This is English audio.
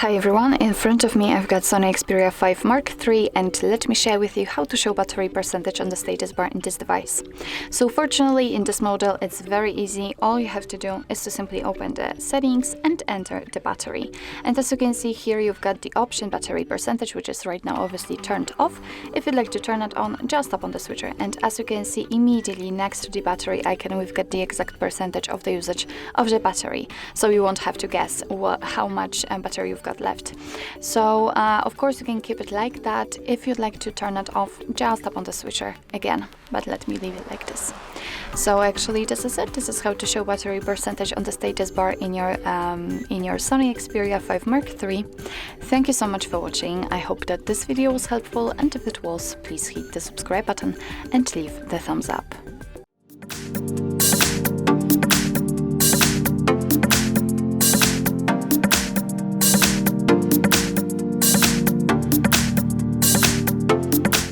Hi everyone, in front of me I've got SONY Xperia 5 Mark III, and let me share with you how to show battery percentage on the status bar in this device. So fortunately in this model it's very easy. All you have to do is to simply open the settings and enter the battery. And as you can see here, you've got the option battery percentage, which is right now obviously turned off. If you'd like to turn it on, just tap on the switcher, and as you can see immediately next to the battery icon we've got the exact percentage of the usage of the battery, so you won't have to guess how much battery you've got left. So of course you can keep it like that. If you'd like to turn it off, just tap on the switcher again, but let me leave it like this. So actually this is it. This is how to show battery percentage on the status bar in your SONY Xperia 5 Mark III. Thank you so much for watching. I hope that this video was helpful, and if it was, please hit the subscribe button and leave the thumbs up.